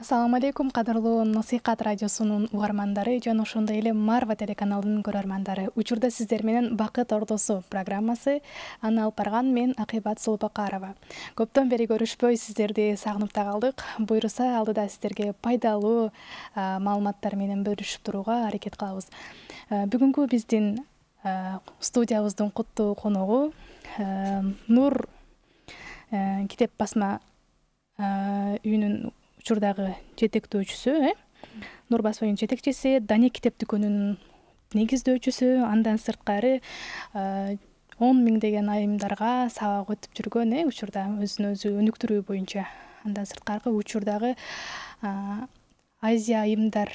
Assalamu алейкум, кадырлуу Насыйкат радиосунун угармандары жана ошондой эле Марва телеканалынын көрөрмандары. Учурда сиздер менен Бакыт Ордосу программасы, аны алып барган мен Акыбат Сулпакарова. Көптөн бери көрүшпөй сиздерди сагынып да калдык. Буйруса алдыда сиздерге пайдалуу маалыматтар менен бөлүшүп турууга аракет кылабыз. Бүгүнкү биздин студиябыздын куттуу коногу Нур китеп басма үйүнүн учурдагы жетектөөчүсү, Нур басма үйүнүн жетекчиси, Даник китеп дүкөнүнүн негиздөөчүсү, андан сырткары 10 миңдеген айымдарга сабак өтүп жүргөн, учурда өзүн өзү өнүктүрүү боюнча. Андан сырткары учурдагы Азия айымдар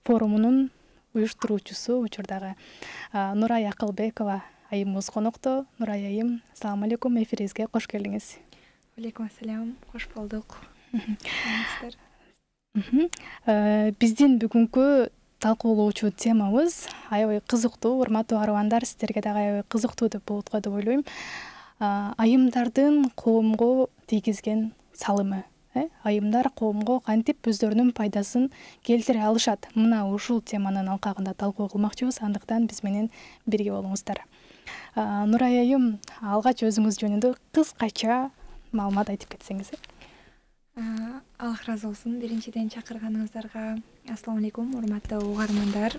форумунун уюштуруучусу учурдагы Нурай Акылбекова айымыбыз конокто. Нурай айым, assalamu алейкум, эфирибизге кош келдиңиз. Алейкум ассалам, кош болдук. Биздин бүгүнкү талкуулоочу темабыз аябай кызыктуу, урматтуу арбандар, сиздерге дагы аябай кызыктуу деп болот го деп ойлойм. Айымдардын коомго тийгизген салымы. Айымдар коомго кантип өздөрүнүн пайдасын келтире алышат? Мына ушул теманын алкагында талкуу кылмакчыбыз, андыктан биз менен бирге болуңуздар. Нурай айым, алгач өзүңүз жөнүндө кыскача маалымат айтып кетсеңиз. Аллах разы болсун. Биринчиден чакырганыңыздарга ассаламу алейкум, урматтуу угармандар.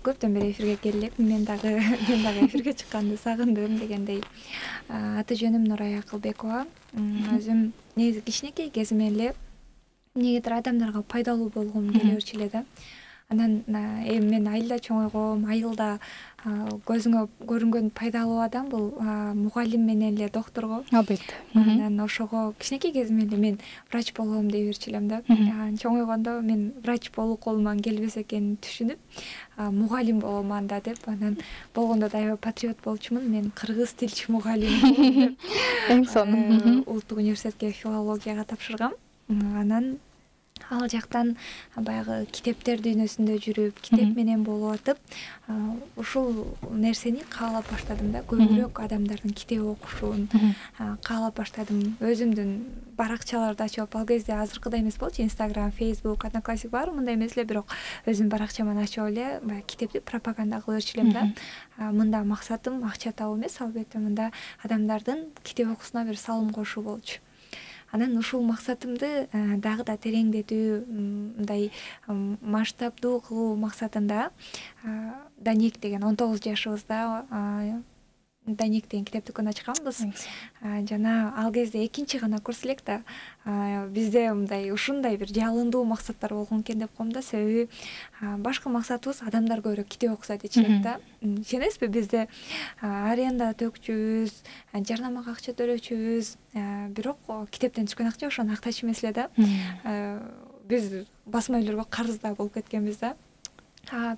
Көптөн бери эфирге келдик. Мен дагы эфирге чыкканды сагындым дегендей. Аты жөнүм Нурай Акылбекова. Өзүм негизи кичинекей кезимден эле эмнегедир адамдарга пайдалуу болгум келе берчү эле да. Анан мен айылда чоңойгом, айылда көзүңө көрүнгөн пайдалуу адам бул мугалим менен эле доктор го. Албетте. Анан ошого кичинекей кезимден эле мен врач болом дей берчү элем да. Чоңойгондо мен врач болуу колуман келбес экенин түшүнүп, мугалим болом анда деп, анан болгондо да аябай патриот болчумун. Мен кыргыз тилчи мугалим болом деп. Эң сонун. Улуттук университетке филологияга тапшыргам. Анан ал жактан баягы китептер дүйнөсүндө жүрүп, китеп менен болуп атып, ушул нерсени каалап баштадым да. Көбүрөөк адамдардын китеп окушун каалап баштадым. Өзүмдүн баракчаларды ачып, ал кезде азыркыдай эмес болчу, Instagram, Facebook, Одноклассник баары мындай эмес эле, бирок өзүм баракчаман ачып эле баягы китепти пропаганда кылып берчү элем да. Мында максатым акча табуу эмес, албетте мында адамдардын китеп окуусуна бир салым кошуу болчу. Анан ушул максатымды дагы да тереңдетүү, мындай масштабдуу кылуу максатында Даник деген 19 жашыбызда Даник деген китеп дүкөн ачканбыз. Жана ал кезде экинчи гана курс элек да. Бизде мындай ушундай бир жалындуу максаттар болгон экен деп коем да. Себеби башкы максатыбыз адамдар көбүрөөк китеп окуса дечү элек да. Ишенесизби, бизде аренда төкчүбүз, жарнамага акча төлөчүбүз, бирок китептен түшкөн акча ошону актачу эмес эле да. Биз басма үйлөргө карызда болуп кеткенбиз да.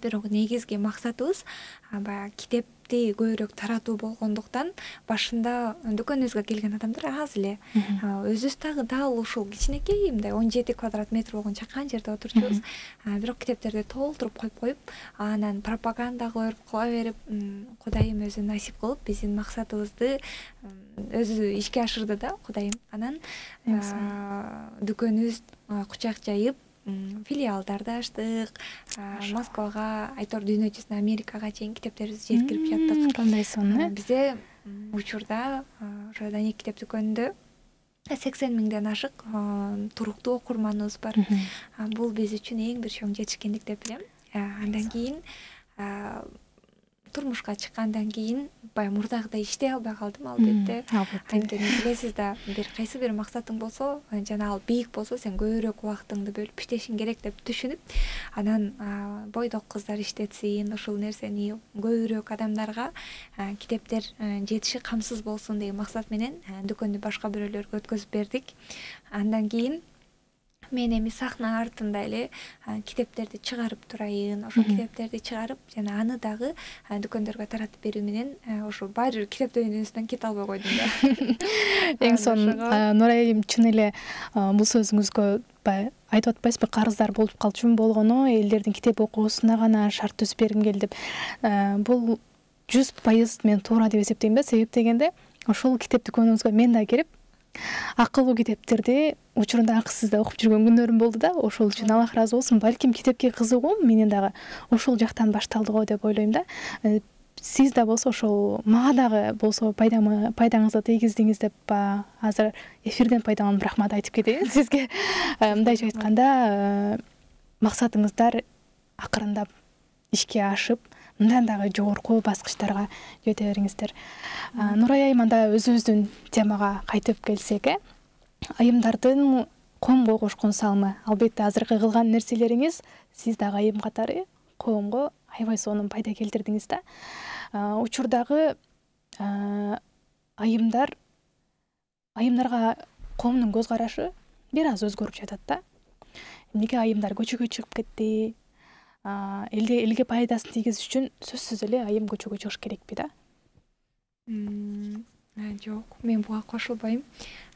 Бирок негизги максатыбыз баягы китепти көбүрөөк таратуу болгондуктан башында дүкөнүбүзгө келген адамдар аз эле. Өзүбүз дал ушул кичинекей мындай 17 квадрат метр болгон чакан жерде отурчубуз. Бирок китептерди толтуруп коюп, анан пропаганда кыла берип, Кудайым өзү насип кылып биздин максатыбызды өзү ишке ашырды да, Кудайым. Анан дүкөнүбүз кучак жайып, филиалдарды аштык, Москвага, айтор дүйнө жүзүнө, Америкага чейин китептерибизди жеткирип жаттык. Кандай сонун. Бизде учурда ошо Даник китеп дүкөнүндө 80 миңден ашык туруктуу окурманыбыз бар. Бул биз үчүн эң бир чоң жетишкендик деп билем. Андан кийин турмушка чыккандан кийин баягы мурдагыдай иштей албай калдым, албетте. Анткени билесиз да, бир кайсы бир максатың болсо, жана ал бийик болсо, сен көбүрөөк убактыңды бөлүп иштешиң керек деп түшүнүп, анан бойдок кыздар иштетсин, ушул нерсени көбүрөөк адамдарга китептер жетиши камсыз болсун деген максат менен дүкөндү башка бирөөлөргө өткөзүп бердик. Андан кийин мен эми сахна артында эле китептерди чыгарып турайын, ошо китептерди чыгарып, жана аны дагы дүкөндөргө таратып берүү менен ошо баары бир китеп дүйнөсүнөн кете албай койдум да. Эң сонун. Нурай айым, чын эле бул сөзүңүзгө айтып атпайсызбы, карыздар болуп калчумун, болгону элдердин китеп окуусуна гана шарт түзүп бергим келди деп. Бул 100% мен туура деп эсептейм да. Себеп дегенде, ошол китеп дүкөнүңүзгө мен да кирип, Акылуу китептерди учурунда акысыз да окуп жүргөн күнөрүм болду да, ошол үчүн Аллах ыраазы болсун. Балким китепке кызыгуум менин дагы ошол жактан башталды го деп ойлойм да. Сиз да болсо ошол мага дагы болсо пайдаңызды тийгиздиңиз деп азыр эфирден пайдаланып рахмат айтып кетейин сизге. Мындайча айтканда, максатыңыздар акырындап ишке ашып, мындан дагы жогорку баскычтарга жете бериңиздер. Нурай айым, анда өзүбүздүн темага кайтып келсек, айымдардын коомго кошкон салымы. Албетте азыркы кылган нерселериңиз сиз дагы айым катары коомго аябай сонун пайда келтирдиңиз да. Учурдагы айымдарга коомдун көз карашы бир аз өзгөрүп жатат да. Эмнеге айымдар көчөгө чыгып кетти? Элге пайдасын тийгизиш үчүн сөзсүз эле айым көчөгө чыгыш керекпи да? Жок, мен буга кошулбайм.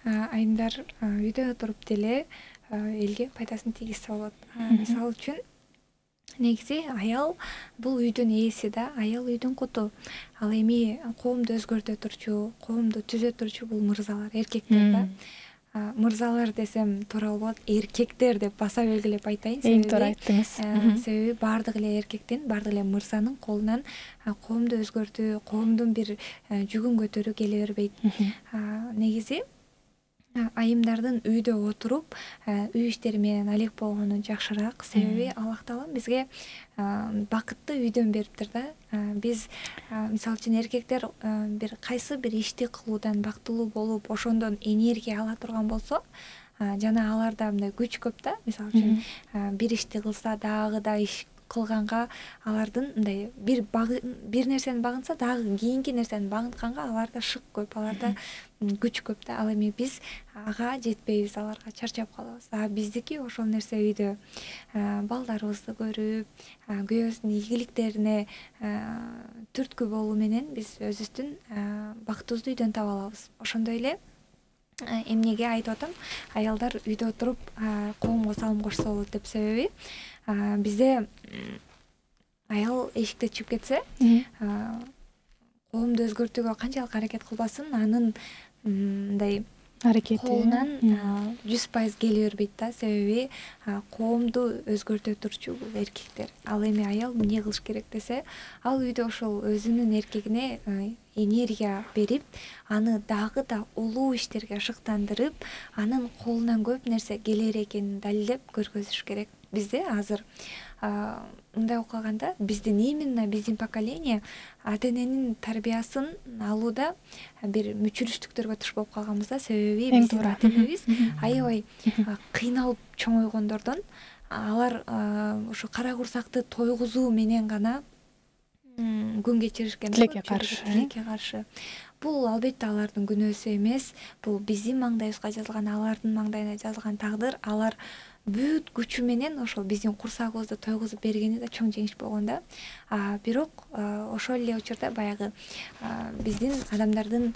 Айымдар үйдө отуруп деле элге пайдасын тийгизсе болот. Мисалы үчүн, негизи аял бул үйдүн ээси да, аял үйдүн куту. Ал эми коомду өзгөртө турчу, коомду түзө турчу бул мырзалар, эркектер да. Мырзалар десем туура болот, эркектер деп баса белгилеп айтайын. Эң туура айттыңыз. Себеби баардык эле эркектин, баардык эле мырзанын колунан коомду өзгөртүү, коомдун бир жүгүн көтөрүү келе бербейт. Негизи айымдардын үйдө отуруп үй иштери менен алек болгону жакшыраак. Себеби Аллах Таала бизге бакытты үйдөн бериптир да. Биз мисалы үчүн эркектер бир кайсы бир ишти кылуудан бактылуу болуп, ошондон энергия ала турган болсо, жана аларда мындай күч көп да. Мисалы үчүн бир ишти кылса дагы да иш кылганга алардын мындай бир нерсени багынса дагы кийинки нерсени багынтканга аларда шык көп, аларда күч көп да. Ал эми биз ага жетпейбиз, аларга чарчап калабыз. Биздики ошол нерсе үйдө балдарыбызды көрүп, күйөөбүздүн ийгиликтерине түрткү болуу менен биз өзүбүздүн бактыбызды үйдөн таба алабыз. Ошондой эле эмнеге айтып атам, аялдар үйдө отуруп коомго салым кошсо болот деп. Себеби бизде аял эшикте чыгып кетсе, коомду өзгөртүүгө канчалык аракет кылбасын, анын мындай аракети колунан 100% келе бербейт да. Себеби коомду өзгөртө турчу бул эркектер. Ал эми аял эмне кылыш керек десе, ал үйдө ошол өзүнүн эркегине энергия берип, аны дагы да улуу иштерге шыктандырып, анын колунан көп нерсе келер экенин далилдеп көргөзүш керек. Бизде азыр мындай окуганда, биздин именно биздин поколение ата-эненин тарбиясын алууда бир мүчүрүштүктөргө туш болуп калганбыз да. Себеби биздин ата-энебиз аябай кыйналып чоңойгондордон алар ошо кара курсакты тойгузуу менен гана күн кечиришкен. Тилекке каршы. Бул албетте алардын күнөөсү эмес. Бул биздин маңдайыбызга жазылган, алардын маңдайына жазылган тагдыр. Алар бүт күчү менен ошол биздин курсагыбызды тойгузуп бергени да чоң жеңиш болгон да. Бирок ошол эле учурда баягы биздин адамдардын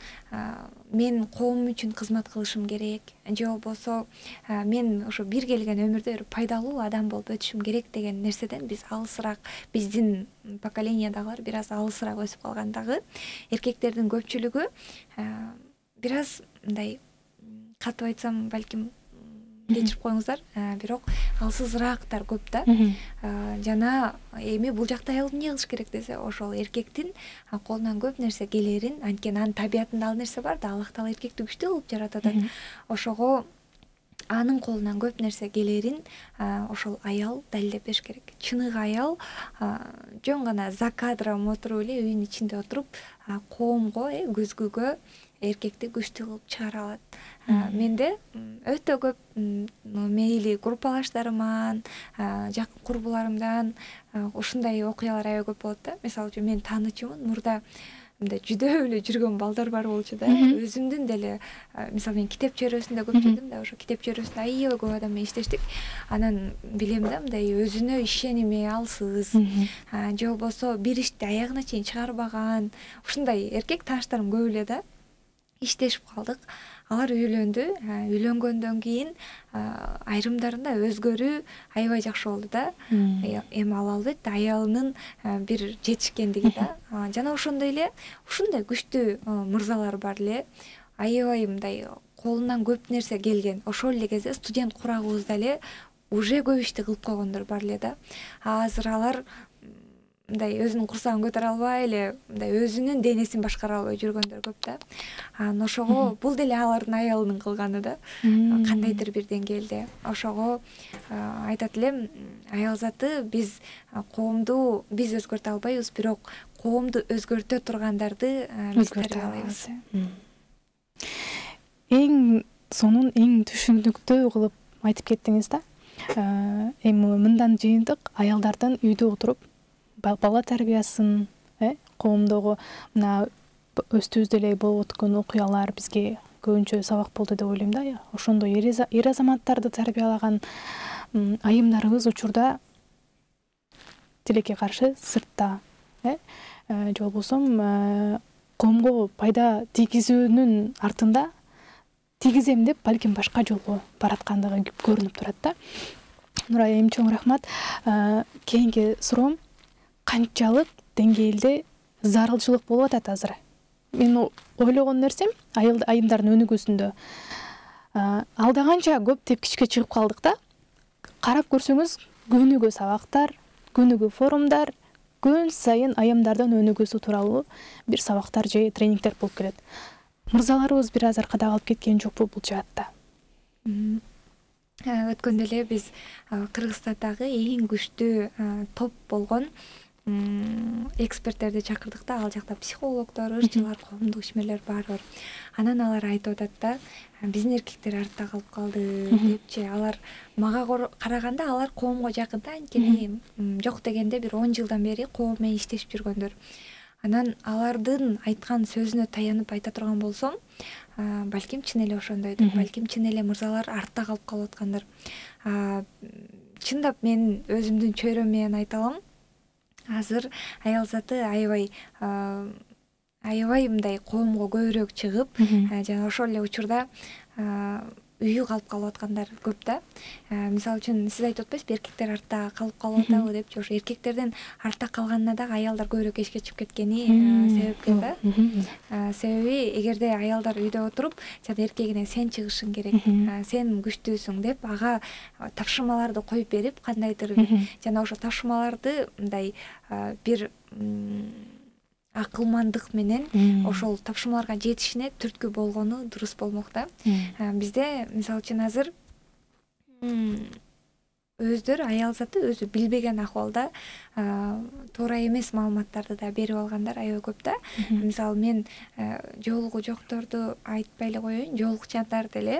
мен коом үчүн кызмат кылышым керек, же болбосо мен ошо бир келген өмүрдө бир пайдалуу адам болуп өтүшүм керек деген нерседен биз алысыраак, биздин поколениядагылар бир аз алысыраак өсүп калгандагы, эркектердин көпчүлүгү бир аз мындай катып айтсам балким кечирип коюңуздар, бирок алсызыраактар көп да. Жана эми бул жакта аял эмне кылыш керек десе, ошол эркектин колунан көп нерсе келерин, анткени анын табиятында ал нерсе бар да. Аллах Таала эркекти күчтүү кылып жаратат. Ошого анын колунан көп нерсе келерин ошол аял далилдеп бериш керек. Чыныгы аял жөн гана за кадром отуруп эле үйүнүн ичинде отуруп коомго, көзгөгө эркекти күчтүү кылып чыгара алат. Менде өтө көп мейли группалаштарыман, жакын курбуларымдан ушундай окуялар аябай көп болот да. Мисалы үчүн мен таанычумун, мурда мындай жүдөп эле жүргөн балдар бар болчу да. Өзүмдүн деле мисалы мен китеп чөйрөсүндө көп жүрдүм да, ошо китеп чөйрөсүндө аябай көп адам менен иштештик. Анан билем да, мындай өзүнө ишеними алсыз, же болбосо бир ишти аягына чейин чыгарбаган ушундай эркек тааныштарым көп эле да. Иштешип калдык. Алар үйлөндү. Үйлөнгөндөн кийин айрымдарында өзгөрүү аябай жакшы болду да. Эми ал албетте аялынын бир жетишкендиги да. Жана ошондой эле ушундай күчтүү мырзалар бар эле. Аябай мындай колунан көп нерсе келген. Ошол эле кезде студент курагыбыз деле уже көп ишти кылып койгондор бар эле да. Азыр алар мындай өзүнүн курсагын көтөрө албай эле мындай өзүнүн денесин башкара албай жүргөндөр көп да. Анан ошого бул деле алардын аялынын кылганы да. Кандайдыр бир деңгээлде. Ошого айтат элем, аял заты биз коомду биз өзгөртө албайбыз, бирок коомду өзгөртө тургандарды өзгөртө алабыз. Эң сонун эң түшүнүктүү кылып айтып кеттиңиз да. Эми мындан жыйынтык аялдардын үйдө отуруп бала тарбиясын, коомдогу мына өстүбүздө эле болуп өткөн окуялар бизге көбүнчө сабак болду деп ойлойм да. Ошондой эр азаматтарды тарбиялаган айымдарыбыз учурда тилекке каршы сыртта, же болбосо коомго пайда тийгизүүнүн артында тийгизем деп балким башка жолго бараткандыгы көрүнүп турат да. Нурай, эң чоң рахмат. Кийинки суроом, канчалык деңгээлде зарылчылык болуп атат азыр? Мен ойлогон нерсем, айымдардын өнүгүүсүндө алдаганча көп тепкичке чыгып калдык да. Карап көрсөңүз, күнүгө сабактар, күнүгө форумдар, күн сайын айымдардын өнүгүүсү тууралуу бир сабактар же тренингдер болуп келет. Мырзаларыбыз бир аз аркада калып кеткен жокпу бул жаатта? Өткөндө эле биз Кыргызстандагы эң күчтүү топ болгон эксперттерди чакырдык да. Ал жакта психологдор, ырчылар, коомдук ишмерлер баары бар. Анан алар айтып атат да, биздин эркектер артта калып калды депчи. Алар мага караганда алар коомго жакын да, анткени жок дегенде бир 10 жылдан бери коом менен иштешип жүргөндөр. Анан алардын айткан сөзүнө таянып айта турган болсом, балким чын эле ошондойдур. Балким чын эле мырзалар артта калып аткандыр. Чындап мен өзүмдүн чөйрөм менен айта алам. Азыр аял заты аябай мындай коомго көбүрөөк чыгып, жана ошол эле учурда үйү калып аткандар көп да. Мисалы үчүн сиз айтып атпайсызбы, эркектер артта калып атабы депчи. Ошо эркектердин артта калганына дагы аялдар көбүрөөк эшикке чыгып кеткени себепкер да. Себеби эгерде аялдар үйдө отуруп, жана эркегине сен чыгышың керек, сен күчтүүсүң деп ага тапшырмаларды коюп берип, кандайдыр бир жана ошо тапшырмаларды мындай бир акылмандык менен ошол тапшырмаларга жетишине түрткү болгону дурус болмок да. Бизде мисалы үчүн азыр өздөрү аял заты өзү билбеген акыбалда туура эмес маалыматтарды да берип алгандар аябай көп да. Мисалы мен жоолугу жокторду айтпай эле коеюн, жоолукчандар деле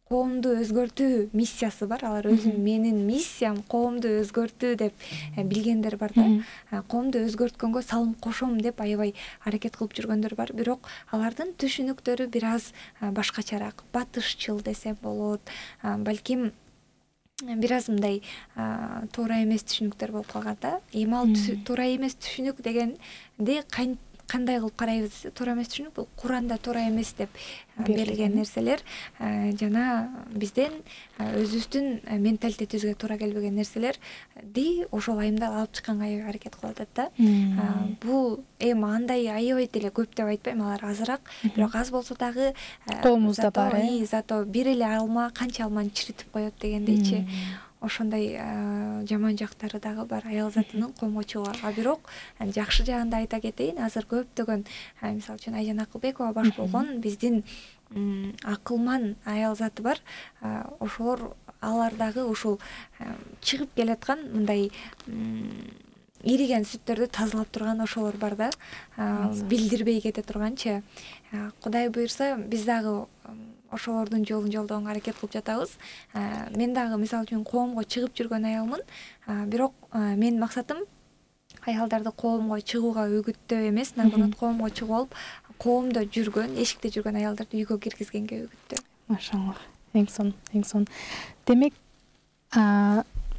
коомду өзгөртүү миссиясы бар. Алар өзүнүн менин миссиям коомду өзгөртүү деп билгендер бар да. Коомду өзгөрткөнгө салым кошом деп аябай аракет кылып жүргөндөр бар. Бирок алардын түшүнүктөрү бир аз башкачараак, батышчыл десем болот. Балким бир аз мындай туура эмес түшүнүктөр болуп калган да. Эми ал туура эмес түшүнүк дегенди кандай кылып карайбыз? Туура эмес түшүнүк бул Куранда туура эмес деп берилген нерселер, жана бизден өзүбүздүн менталитетибизге туура келбеген нерселерди ошол айымдар алып чыкканга аябай аракет кылып атат да. Бул эми андай аябай деле көп деп айтпайм, алар азыраак, бирок аз болсо дагы коомубузда бар. Зато бир эле алма канча алманы чиритип коет дегендейчи. Ошондой жаман жактары дагы бар аял затынын коомго чыгууга. Бирок жакшы жагын да айта кетейин. Азыр көптөгөн, мисалы үчүн Айжан Акылбекова баш болгон биздин акылман аял заты бар. Ошолор алар дагы ушул чыгып келаткан мындай ириген сүттөрдү тазалап турган ошолор бар да. Билдирбей кете турганчы. Кудай буйрса биз дагы ошолордун жолун жолдогонго аракет кылып жатабыз. Мен дагы мисалы үчүн коомго чыгып жүргөн аялмын. Бирок менин максатым аялдарды коомго чыгууга үгүттөө эмес, наоборот коомго чыгып алып, коомдо жүргөн, эшикте жүргөн аялдарды үйгө киргизгенге үгүттөө. Машаллах. Эң сон. Демек,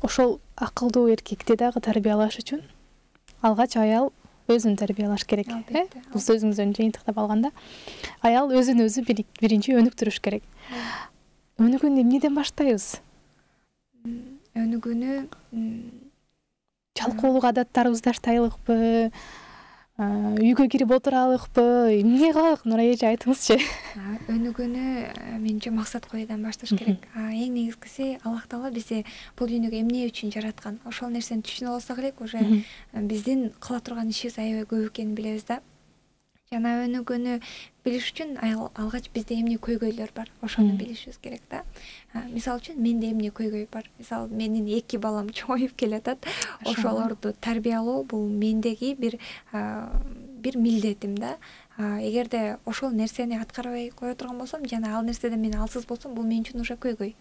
ошол акылдуу эркекти дагы тарбиялаш үчүн алгач аял өзүн тарбиялаш керек. Бул сөзүңүздөн жыйынтыктап алганда, аял өзүн өзү биринчи өнүктүрүш керек. Өнүгүүнү эмнеден баштайбыз? Өнүгүүнү жалкоолук адаттарыбызды таштайлыкпы, үйгө кирип отуралыкпы, эмне кылалык? Нурай эже айтыңызчы. Өнүгүүнү менимче максат коюудан башташ керек. Эң негизгиси Аллах Таала бизди бул дүйнөгө эмне үчүн жараткан? Ошол нерсени түшүнүп алсак элек, уже биздин кыла турган ишибиз аябай көп экенин билебиз да. Жана өнүгүүнү билиш үчүн алгач бизде эмне көйгөйлөр бар, ошону билишибиз керек да. Мисалы үчүн менде эмне көйгөй бар? Мисалы менин 2 балам чоңоюп келатат. Ошолорду тарбиялоо бул мендеги бир милдетим да. Эгерде ошол нерсени аткарбай кое турган болсом, жана ал нерседен мен алсыз болсом, бул мен үчүн уже көйгөй.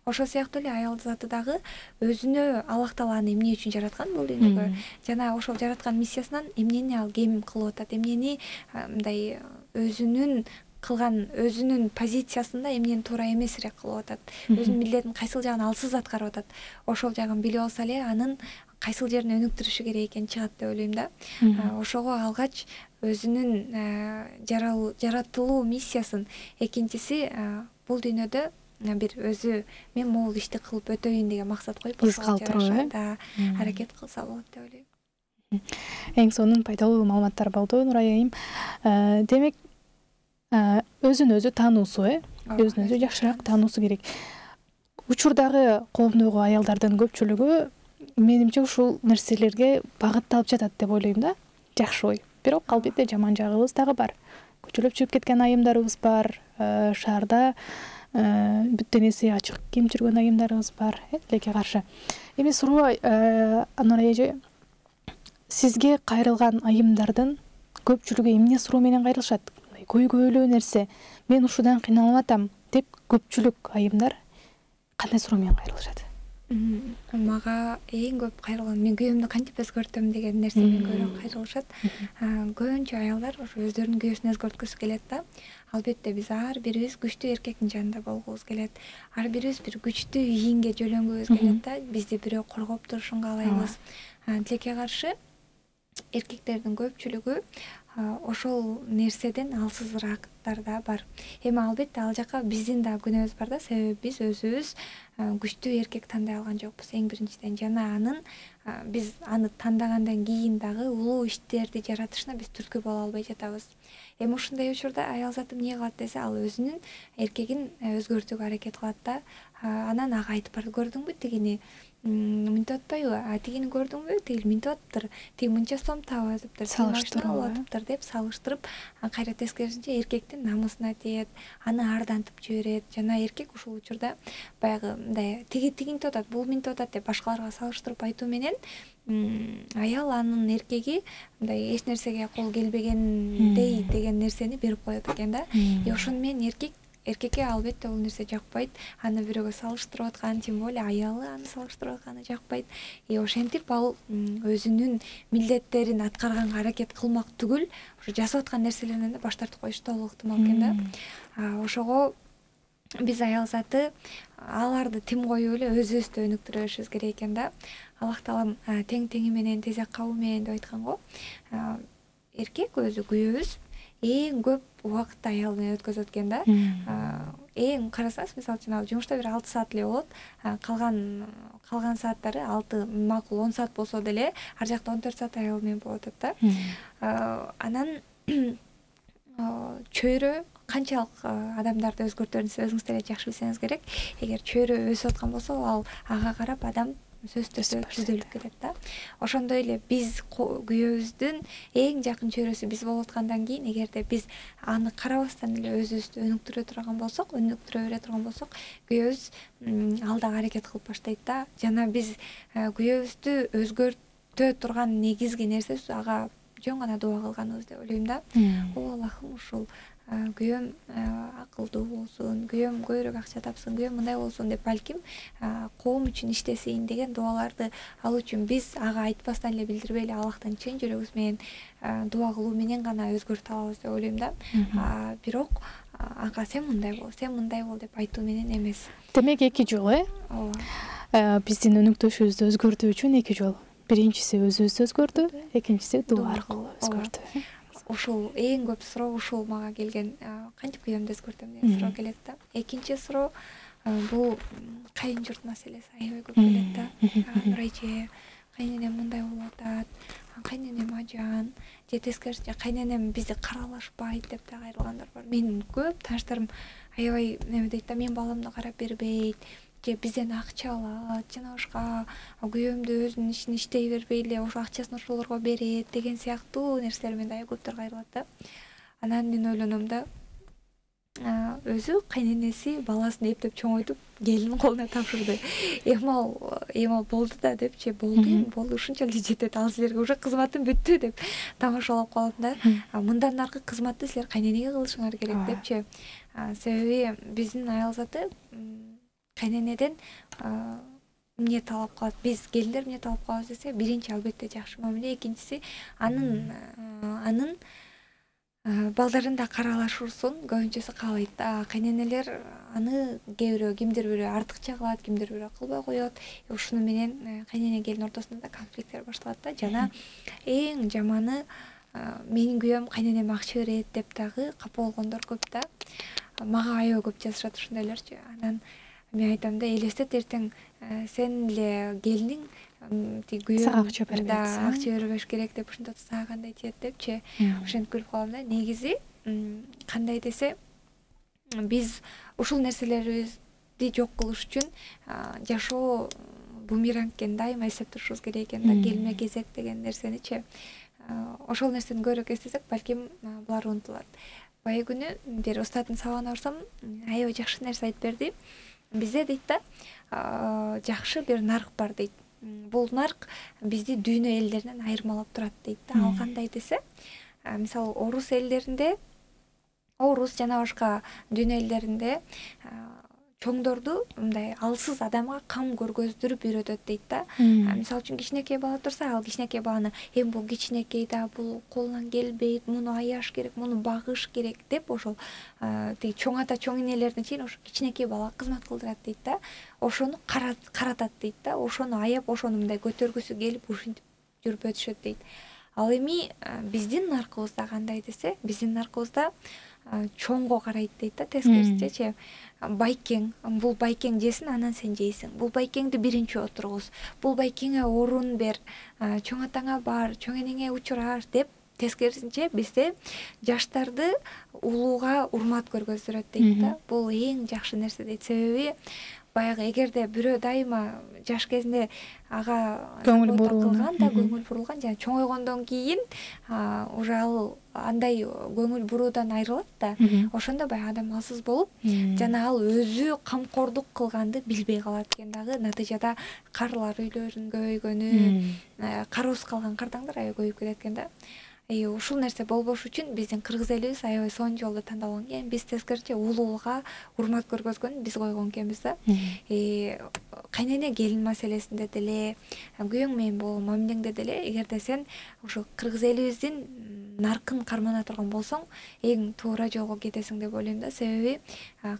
Ошол сыяктуу эле аял заты дагы өзүнө Аллах Таала аны эмне үчүн жараткан бул дүйнөгө, жана ошол жараткан миссиясынан эмнени ал кем кылып атат, эмнени мындай өзүнүн позициясында эмнени туура эмесирээк кылып атат, өзүнүн милдетин кайсыл жагын алсыз аткарып атат. Ошол жагын билип алса эле анын кайсыл жерин өнүктүрүшү керек экени чыгат деп ойлойм да. Ошого алгач өзүнүн жаратылуу миссиясын, экинчиси бул дүйнөдө бир өзү мен могул ишти кылып өтөйүн деген максат коюп, ошого жараша аракет кылса болот деп ойлойм. Эң сонун пайдалуу маалыматтар болду, Нурай айым. Демек, өзүн өзү таануусу, өзүн өзү жакшыраак таануусу керек. Учурдагы коомдогу аялдардын көпчүлүгү менимче ушул нерселерге багытталып жатат деп ойлойм да. Жакшы ой. Бирок албетте жаман жагыбыз дагы бар. Көчөлөп чыгып кеткен айымдарыбыз бар, шаарда бүт денеси ачык кийим жүргөн айымдарыбыз бар, тилекке каршы. Эми суроо, Нурай эже, сизге кайрылган айымдардын көпчүлүгү эмне суроо менен кайрылышат? Көйгөйлүү нерсе, мен ушудан кыйналып атам деп көпчүлүк айымдар кандай суроо менен кайрылышат? Мага эң көп кайрылган, мен күйөөмдү кантип өзгөртөм деген нерсе менен көбүрөөк кайрылышат. Көбүнчө аялдар ошо өздөрүнүн күйөөсүн өзгөрткүсү келет да. Албетте биз ар бирибиз күчтүү эркектин жанында болгубуз келет. Ар бирибиз бир күчтүү ийинге жөлөнгүбүз келет да. Бизди бирөө коргоп турушун каалайбыз. Тилекке каршы эркектердин көпчүлүгү ошол нерседен алсызыраактар да бар. Эми албетте ал жака биздин да күнөөбүз бар да, себеби биз өзүбүз күчтүү эркек тандай алган жокпуз эң биринчиден. Жана биз аны тандагандан кийин дагы улуу иштерди жаратышына биз түрткү боло албай жатабыз. Эми ушундай учурда аял заты эмне кылат десе, ал өзүнүн эркегин өзгөртүүгө аракет кылат да. Анан ага айтып барат, көрдүңбү тигини мынтип атпайбы, тигини көрдүңбү, тигил мынтип атыптыр, тиги мынча сом таап атыптыр, салыштырып атыптыр деп салыштырып, кайра тескерисинче эркектин намысына тиет, аны ардантып жиберет. Жана эркек ушул учурда баягы мындай тиги тигинтип атат, бул мынтип атат деп башкаларга салыштырып айтуу менен аял анын эркеги мындай эч нерсеге кол келбегендей деген нерсени берип коет экен да. Ошону менен эркекке албетте бул нерсе жакпайт. Аны бирөөгө салыштырып аткан, тем более аялы аны салыштырып атканы жакпайт. Ошентип ал өзүнүн милдеттерин аткарганга аракет кылмак түгүл, ошо жасап аткан нерселеринен да баш тартып коюшу да ыктымал экен да. Ошого биз аял заты аларды тим коюп эле өзүбүздү өнүктүрүшүбүз керек экен да. Аллах Таалам тең теңи менен тезек кабы менен деп айткан го. Эркек өзү күйөөбүз эң көп убакытты аял менен өткөзөт экен да. Эң карасаңыз, мисалы үчүн ал жумушта бир 6 саат эле болот. Калган сааттары 6, макул 10 саат болсо деле ар жакта 14 саат аял менен болуп атат да. Анан чөйрө канчалык адамдарды өзгөртөрүн өзүңүз деле жакшы билсеңиз керек. Эгер чөйрө өсүп аткан болсо, ал ага карап адам сөзсүз түзөлүп кетет да. Ошондой эле биз күйөөбүздүн эң жакын чөйрөсү биз болуп аткандан кийин, эгерде биз аны карабастан эле өзүбүздү өнүктүрө бере турган болсок, күйөөбүз ал дагы аракет кылып баштайт да. Жана биз күйөөбүздү өзгөртө турган негизги нерсебиз ага жөн гана дуба кылганыбыз деп ойлойм да. О Аллахым, ушул күйөөм акылдуу болсун, күйөөм көбүрөөк акча тапсын, күйөөм мындай болсун деп балким коом үчүн иштесин деген дуаларды алуу үчүн биз ага айтпастан эле билдирбей эле Аллахтан чын жүрөгүбүз менен дуба кылуу менен гана өзгөртө алабыз деп ойлойм да. Бирок ага сен мындай бол деп айтуу менен эмес. Демек 2 жол, ооба. Биздин өнүктүшүбүздү өзгөртүү үчүн 2 жол. Биринчиси өзүбүздү өзгөртүү, экинчиси дуба аркылуу өзгөртүү. Ушул эң көп суроо ушул мага келген, кантип күйөөмдү өзгөртөм деген суроо келет да. Экинчи суроо бул кайын журт маселеси аябай көп келет да. Нурайже, кайненем мындай болуп атат, кайненем ажан же тескерисинче кайненем бизди каралашпайт деп да кайрылгандар бар. Менин көп тааныштарым аябай неме дейт да, мен баламды карап бербейт же бизден акча алат жана башка, күйөөмдү өзүнүн ишин иштей бербей эле ошо акчасын ошолорго берет деген сыяктуу нерселер менде аябай көптөр кайрылат да. Анан мен ойлоном да, өзү кайненеси баласын эптеп чоңойтуп келинин колуна тапшырды. Эми ал болду да депчи, болду ушунча эле жетет, ал силерге уже кызматым бүттү деп тамашалап калат да. Мындан аркы кызматты силер кайненеге кылышыңар керек депчи. Себеби биздин аял заты кайненеден эмне талап кылат, биз келиндер эмне талап кылабыз десе, биринчи албетте жакшы мамиле, экинчиси анын балдарын да каралашуусун көбүнчөсү каалайт. Кайненелер аны кимдир бирөө артыкча кылат, кимдир бирөө кылбай коет. Ушуну менен кайнене келин ортосунда да конфликттер башталат да. Жана эң жаманы менин күйөөм кайненеме акча берет деп дагы капа болгондор көп да. Мага аябай көп жазышат ушундайларчы. Анан мен айтам да, элестет эртең сен эле келиниң күйөөм сага акча бербейт, акча бербеш керек деп ушунда сага кандай тиет депчи. Ошентип күлүп калам да. Негизи кандай десе, биз ушул нерселерибизди жок кылыш үчүн жашоо бумеранг экен, дайыма эстеп турушубуз керек экен да, келме кезек деген нерсеничи. Ошол нерсени көбүрөөк эстесек, балким булар унутулат. Бая күнү бир устаттын сабагына барсам, аябай жакшы нерсе айтып берди. Бизде дейт да, жакшы бир нарк бар дейт. Бул нарк бизди дүйнө элдеринен айырмалап турат дейт да. Ал кандай десе, мисалы орус элдеринде, орус жана башка дүйнө элдеринде чоңдорду мындай алсыз адамга кам көргөздүрүп үйрөтөт дейт да. Мисалы үчүн кичинекей бала турса, ал кичинекей баланы эми бул кичинекей да, бул колунан келбейт, муну аяш керек, муну багыш керек деп ошол тиги чоң ата чоң энелердин чейин ошо кичинекей балага кызмат кылдырат дейт да. Ошону каратат дейт да. Ошону аяп, ошону мындай көтөргүсү келип ушинтип жүрүп өтүшөт дейт. Ал эми биздин наркыбызда кандай десе, биздин наркыбызда чоңго карайт дейт да, тескерисинчечи. Байкең, бул байкең жесин, анан сен жейсиң. Бул байкеңди биринчи отургуз. Бул байкеңе орун бер, чоң атаңа бар, чоң энеңе учураш деп. Тескерисинче бизде жаштарды улууга урмат көргөздүрөт дейт да. Бул эң жакшы нерсе дейт. Себеби баягы эгерде бирөө дайыма жаш кезинде ага көңүл бурулган, жана чоңойгондон кийин уже ал андай көңүл буруудан айрылат да, ошондо баягы адам алсыз болуп, жана ал өзү камкордук кылганды билбей калат экен дагы. Натыйжада карлар үйлөрүнүн көбөйгөнү, кароосуз калган кардаңдар аябай көбөйүп кетет экен да. Ушул нерсе болбош үчүн биздин кыргыз элибиз аябай сонун жолду тандалган экен. Биз тескерисинче улууга урмат көргөзгөн биз койгон экенбиз да. Кайнене келин маселесинде деле, күйөөң менен болгон мамилеңде деле, эгерде сен ошо кыргыз элибиздин наркын кармана турган болсоң, эң туура жолго кетесиң деп ойлойм да. Себеби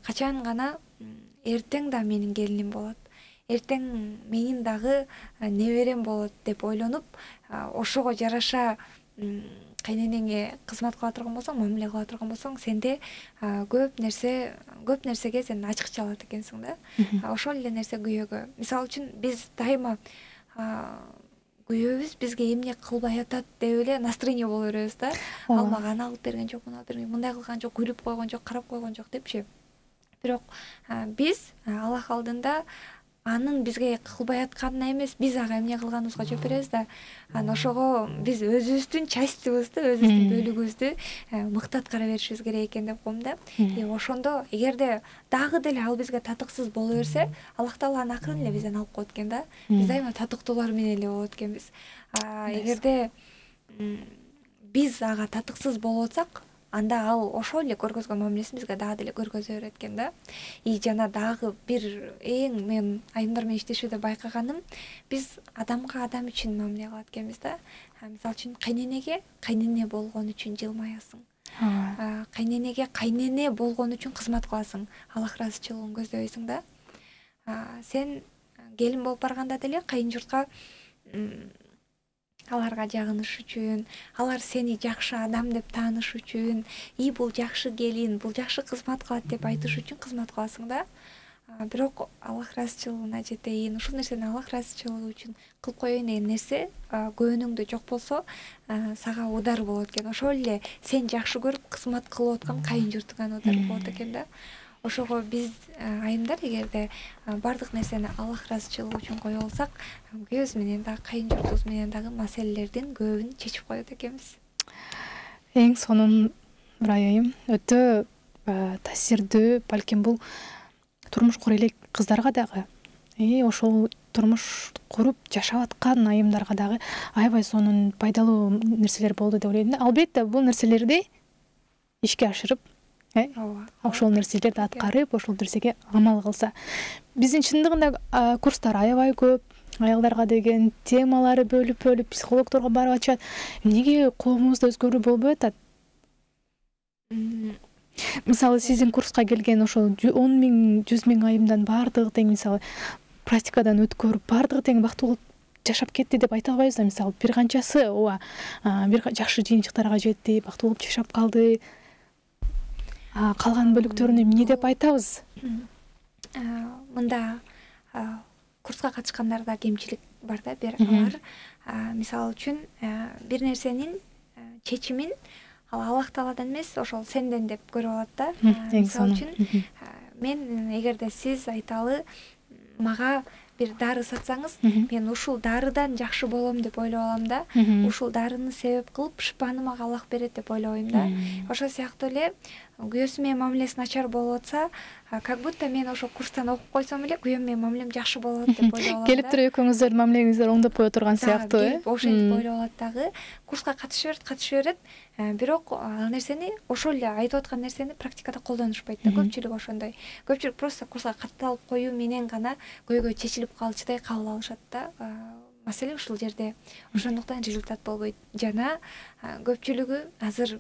качан гана эртең да менин келиним болот, эртең менин дагы неберем болот деп ойлонуп, ошого жараша кайненеңе кызмат кыла турган болсоң, мамиле кыла турган болсоң, сенде көп нерсеге сен ачыкча алат экенсиң да. Ошол эле нерсе күйөөгө. Мисалы үчүн биз дайыма күйөөбүз бизге эмне кылбай атат деп эле настроение боло беребиз да. Ал мага аны алып берген жок, муну алып берген, мындай кылган жок, күлүп койгон жок, карап койгон жок депчи. Бирок биз Аллах алдында анын бизге кылбай атканына эмес, биз ага эмне кылганыбызга жооп беребиз да. Ошого биз өзүбүздүн частьыбызды, өзүбүздүн бөлүгүбүздү мыкты аткара беришибиз керек экен деп коем да. Ошондо эгерде дагы деле ал бизге татыксыз боло берсе, Аллах Таала аны акырын эле бизден алып коет экен да. Биз дайыма татыктуулар менен эле болот экенбиз. Эгерде биз ага татыксыз болуп атсак, анда ал ошол эле көргөзгөн мамилесин бизге дагы деле көргөзө берет экен да. Жана дагы бир эң мен айымдар менен иштешүүдө байкаганым, биз адамга адам үчүн мамиле кылат экенбиз да. Мисалы үчүн кайненеге кайнене болгон үчүн жылмаясың. Кайненеге кайнене болгон үчүн кызмат кыласың. Аллах ыраазычылыгын көздөйсүң да. Сен келин болуп барганда деле кайын журтка аларга жагыныш үчүн, алар сени жакшы адам деп тааныш үчүн, бул жакшы келин, бул жакшы кызмат кылат деп айтыш үчүн кызмат кыласың да. бирок Аллах ыраазычылыгына жетейин, ушул нерсени Аллах ыраазычылыгы үчүн кылып коеюн деген нерсе көңүлүңдө жок болсо сага удар болот экен. Ошол эле сен жакшы көрүп кызмат кылып аткан кайын журтуңан удар болот экен да. Ошого биз айымдар эгерде бардык нерсени Аллах ыраазычылыгы үчүн кое алсак, күйөөбүз менен дагы кайын журтубуз менен дагы маселелердин көбүн чечип коет экенбиз. Эң сонун бир айым өтө таасирдүү, балким бул турмуш кура элек кыздарга дагы, ошол турмуш куруп жашап аткан айымдарга дагы аябай сонун пайдалуу нерселер болду деп ойлойм да. Албетте бул нерселерди ишке ашырып, ошол нерселерди аткарып, ошол нерсеге амал кылса. Биздин чындыгында курстар аябай көп, аялдарга деген темалары бөлүп психологдорго барып ачат. Эмнеге коомубузда өзгөрүү болбой атат? Мисалы сиздин курска келген ошол 10 000, 100 000 айымдан бардыгы тең мисалы практикадан өткөрүп, бардыгы тең бактылуу жашап кетти деп айта албайбыз да. Мисалы бир канчасы бир жакшы жыйынтыктарга жетти, бактылуу жашап калды. Калган бөлүктөрүнө эмне деп айтабыз? Мында курска катышкандарда кемчилик бар да, алар мисалы үчүн бир нерсенин чечимин Аллах Тааладан эмес, ошол сенден деп көрүп алат да. Мисалы үчүн мен эгерде сиз айталы мага бир дары сатсаңыз, мен ушул дарыдан жакшы болом деп ойлоп алам да. Ушул дарыны себеп кылып шыпаны мага Аллах берет деп ойлойм да. Ошол сыяктуу эле күйөөсү менен мамилеси начар болуп атса, как будто мен ошо курстан окуп койсом эле күйөөм менен мамилем жакшы болот деп ойлоп алам да. Келип туруп экөөңүздөрдүн мамилеңиздер оңдоп кое турган сыяктуу, ошентип ойлоп алат дагы. Курска катыша берет, бирок ал нерсени, ошол эле айтып аткан нерсени практикада колдонушпайт да. Көпчүлүк ошондой. Көпчүлүк просто курска катталып коюу менен гана көйгөй чечилип калчудай кабыл алышат да. Маселе ушул жерде. Ошондуктан результат болбойт. Жана көпчүлүгү азыр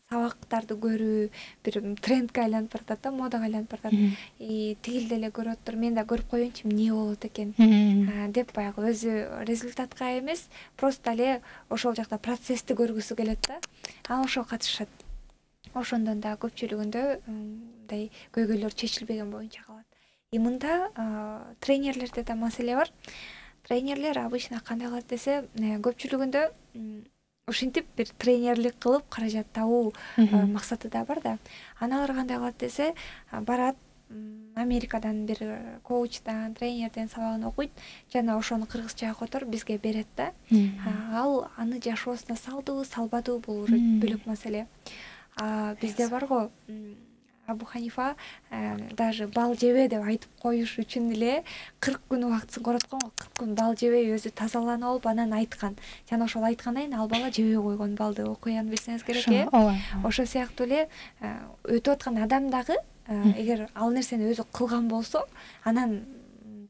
сабактарды көрүү бир трендке айланып баратат да, модага айланып баратат. Тигил деле көрүп тур, мен да көрүп коеюнчу эмне болот экен деп баягы өзү результатка эмес, просто эле ошол жакта процессти көргүсү келет да. Ошого катышат. Ошондон да көпчүлүгүндө мындай көйгөйлөр чечилбеген боюнча калат. Мында тренерлерде да маселе бар. Тренерлер обычно кандай кылат десе, көпчүлүгүндө ушинтип бир тренерлик кылып каражат табуу максаты да бар да. Аналар кандай кылат десе, барат Америкадан бир коучтан, тренерден сабагын окуйт, жана ошону кыргызчага которуп бизге берет да. Ал аны жашоосуна салдыбы, салбадыбы бул бөлөк маселе. Бизде барго Абу Ханифа даже бал жебе деп айтып коюш үчүн эле 40 күн убактысын короткон, 40 күн бал жебей өзү тазаланып алып анан айткан. Жана ошол айткандан кийин ал бала жебей койгон балды окуяны билсеңиз керек. Ошол сыяктуу эле өтүп аткан адам дагы эгер ал нерсени өзү кылган болсо, анан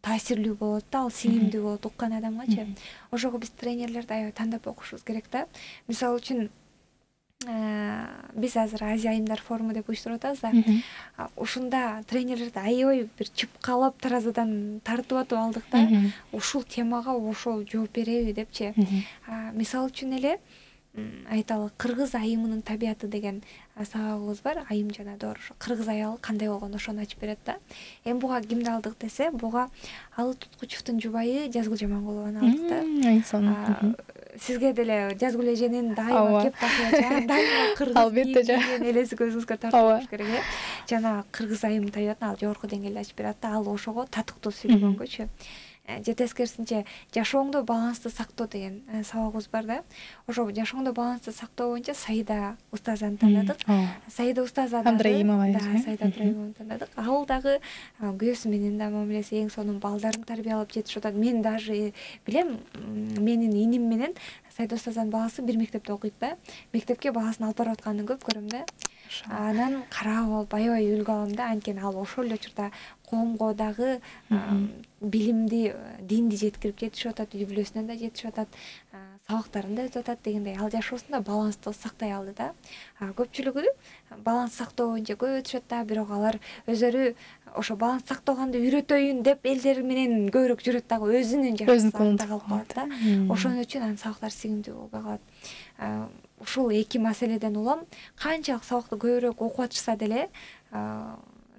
таасирлүү болот да, ал сиңимдүү болот уккан адамгачы. Ошого биз тренерлерди аябай тандап окушубуз керек да. Мисалы үчүн биз азыр Азия айымдар форуму деп уюштуруп атабыз да. Ушунда тренерлерди аябай бир чыпкалап таразадан тартып атып алдык да. Ушул темага ошол жооп береби депчи. Мисалы үчүн эле айталы кыргыз айымынын табияты деген сабагыбыз бар. Айым жана доор кыргыз аялы кандай болгон ошону ачып берет да. Буга кимди алдык десе, буга Алы Туткучевдун жубайы Жазгүл Жамангулованы алдык да. Сизге деле Жазгүл эженин дайыма кеп такып, дайыма кыргыз албетте элеси көзүңүзгө тартып керек. Жана кыргыз айым табиятын ал жогорку деңгээлде ачып берет да. Ал ошого татыктуу сүйлөгөнгөчү. Же тескерисинче жашооңдо балансты сактоо деген сабагыбыз бар да. Ошо жашооңдо балансты сактоо боюнча Саида устазаны тандадык. Саида устаза да, Саида Абдраимованы тандадык. Ал дагы күйөөсү менен да мамилеси эң сонун, балдарын тарбиялап жетишип атат. Мен даже билем, менин иним менен Саида устазанын баласы бир мектепте окуйт да. Мектепке баласын алып барып атканын көп көрөм да. Анан карап алып аябай үлгү алам да. Анткени ал ошол эле учурда коомго дагы билимди, динди жеткирип жетишип атат, үй бүлөсүнө да жетишип атат, сабактарын да өтүп атат дегендей. Ал жашоосунда балансты сактай алды да. Көпчүлүгү баланс сактоо боюнча көп өтүшөт да, бирок алар өзүлөрү ошо баланс сактоогонду үйрөтөйүн деп элдер менен көбүрөөк жүрөт дагы, өзүнүн жашоосунда калып калат да. Ошон үчүн анын сабактары сиңимдүү болбой калат. Ушул эки маселеден улам канчалык сабакты көбүрөөк окуп атышса деле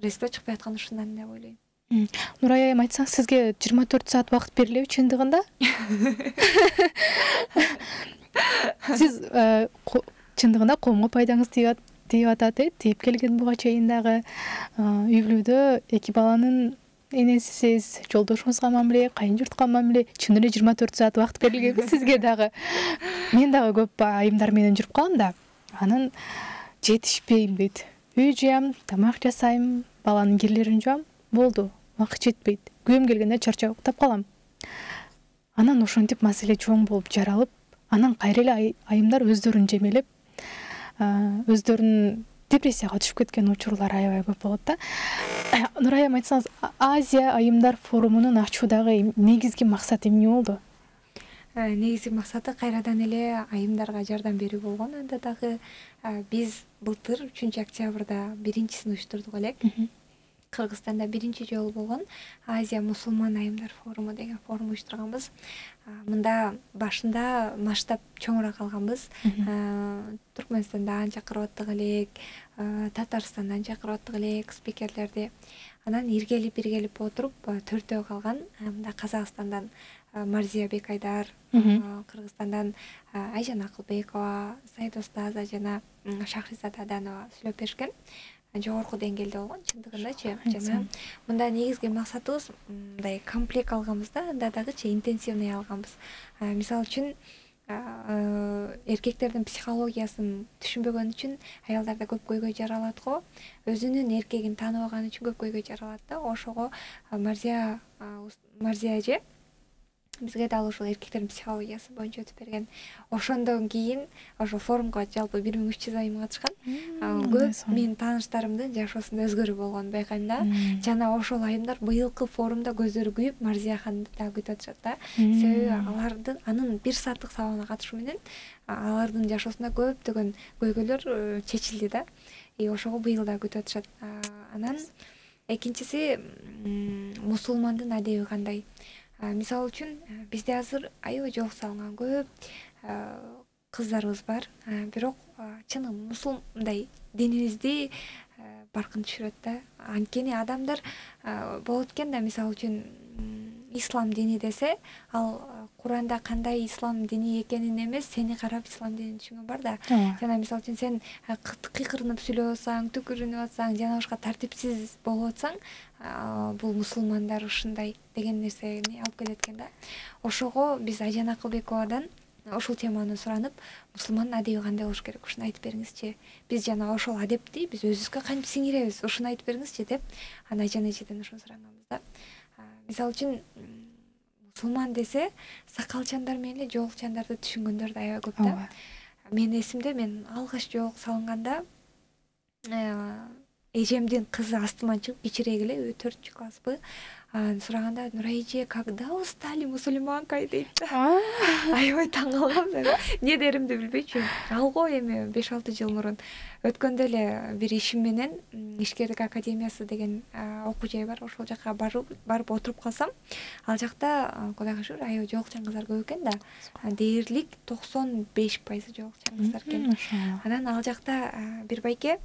результат чыкпай атканы ушундан деп ойлойм. Нурай айым, айтсаң, сизге 24 саат убакыт берилеби чындыгында? Сиз чындыгында коомго пайдаңыз тийип атат, тийип келген буга чейин дагы үй бүлөдө эки баланын энесисиз, жолдошуңузга мамиле, кайын журтка мамиле, чын эле 24 саат убакыт берилгенби сизге дагы? Мен дагы көп айымдар менен жүрүп калам да, анан жетишпейм дейт. Үй жуям, тамак жасайм, баланын кирлерин жуам, болду, убакыт жетпейт. Күйөөм келгенде чарчап уктап калам. Анан ошентип маселе чоң болуп жаралып, анан кайра эле айымдар өздөрүн жемелеп, өздөрүн депрессияга түшүп кеткен учурлар аябай көп болот да. Нурай айым, айтсаңыз, Азия айымдар форумунун ачуудагы негизги максаты эмне болду? Негизги максаты кайрадан эле айымдарга жардам берүү болгон. Анда дагы биз былтыр 3-октябрда биринчисин уюштурдук элек. Кыргызстанда биринчи жолу болгон Азия мусулман айымдар форуму деген форум уюштурганбыз. Мында башында масштаб чоңураак алганбыз. Түркмөнстандан чакырып аттык элек, Татарстандан чакырып аттык элек спикерлерди. Анан иргелип отуруп 4-өө калган. Мында Казакстандан Марзия Бекайдар, Кыргызстандан Айжан Акылбекова, Сайдостаза жана Шахризада Аданова сүйлөп беришкен. Жогорку деңгээлде болгон чындыгындачы. Жана мында негизги максатыбыз мындай комплект алганбыз да, анда дагычы интенсивный алганбыз. Мисалы үчүн эркектердин психологиясын түшүнбөгөн үчүн аялдарда көп көйгөй жаралат го. Өзүнүн эркегин тааныбаган үчүн көп көйгөй жаралат да. Ошого Марзия эже бизге дал ошол эркектердин психологиясы боюнча өтүп берген. Ошондон кийин ошо форумга жалпы 1300 айым катышкан. Көп менин тааныштарымдын жашоосунда өзгөрүү болгонун байкайм да. Жана ошол айымдар быйылкы форумда көздөрү күйүп Марзия ханымды да күтүп атышат да. Себеби алардын анын 1 сааттык сабагына катышуу менен алардын жашоосунда көптөгөн көйгөйлөр чечилди да. Ошого быйыл да күтүп атышат. Анан экинчиси мусулмандын адеби кандай? Мисалы үчүн бизде азыр аябай жол салынган көп кыздарыбыз бар. Бирок чыны мусулмандай динибизди баркын түшүрөт да. Анткени адамдар болот экен да, мисалы үчүн ислам дини десе, ал Куранда кандай ислам дини экенин эмес, сени карап ислам динин түшүнгөн бар да. Жана мисалы үчүн сен кыйкырынып сүйлөп атсаң, түкүрүнүп атсаң, жана башка тартипсиз болуп атсаң, бул мусулмандар ушундай деген нерсени алып келет экен да. Ошого биз Айжан Акылбековадан ошол теманы суранып, мусулмандын адеби кандай болуш керек, ушуну айтып бериңизчи. Биз жана ошол адепти биз өзүбүзгө кантип сиңиребиз, ушуну айтып бериңизчи деп, анан Айжан эжеден ушуну сураганбыз да. Мисалы үчүн мусулман десе, сакалчандар менен эле жоолукчандарды түшүнгөндөр да аябай көп да. Менин эсимде, мен алгаш жоолук салынганда эжемдин кызы астыман чыгып, кичирээк эле 4-чү класспы, сураганда, Нурай эже, когда вы стали мусульманкой дейт да. Аябай таң калгам, эмне деримди билбейчү. Алго эми 5-6 жыл мурун өткөндө эле бир ишим менен Ишкерлик академиясы деген окуу жай бар, ошол жака барып отуруп калсам, ал жакта Кудайга шүгүр аябай жоолукчан кыздар көп экен да. Дээрлик 95% жоолукчан кыздар экен. Анан ал жакта бир байке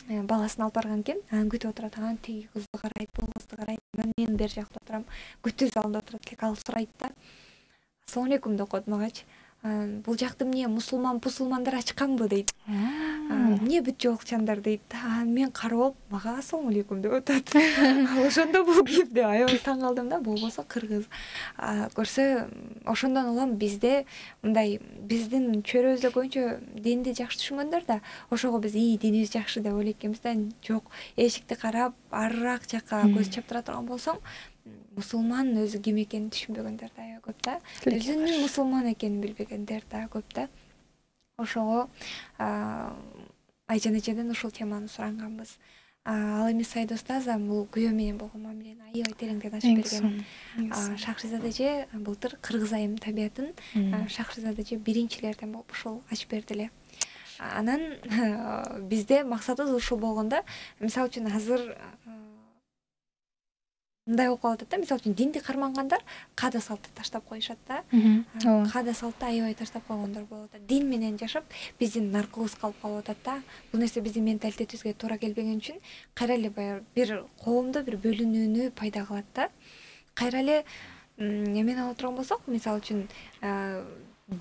баласын алып барган экен, анан күтүп отурат, анан тиги кызды карайт, бул кызды карайт, анан мен бер жакта отурам, күтүү залында отурат элек, ал сурайт да, Ассалому алейкум деп коет магачы. Бул жакты эмне мусулмандар ачканбы дейт. Эмне бүт жоолукчандар дейт. Мен карап, мага ассалому алейкум деп атат. Ошондо бул кимде аябай таң калдым да, болбосо кыргыз. Көрсө, ошондон улам бизде мындай биздин чөйрөбүздө көбүнчө динди жакшы түшүнгөндөр да, ошого биз динибиз жакшы деп ойлойт экенбиз да. Жок, эшикти карап, арыраак жакка көз чаптыра турган болсоң, мусулман өзү ким экенин түшүнбөгөндөр да аябай көп да. Өзүнүн мусулман экенин билбегендер да көп да. Ошого Айжан эжеден ушул теманы суранганбыз. Ал эми Сайдостаза бул күйөө менен болгон мамилени аябай тереңден ачып берген. Шахризада эже былтыр кыргыз айым табиятын Шахризада эже биринчилерден болуп ушул ачып берди эле. Анан бизде максатыбыз ушул болгондо, мисалы үчүн азыр мындай болуп калып атат да, мисалы үчүн динди кармангандар каада салтты таштап коюшат да. Каада салтты аябай таштап койгондор болуп атат. Дин менен жашап биздин наркыбыз калып калып атат да. Бул нерсе биздин менталитетибизге туура келбеген үчүн кайра эле баягы бир коомдо бир бөлүнүүнү пайда кылат да. Кайра эле эмени алып турган болсок, мисалы үчүн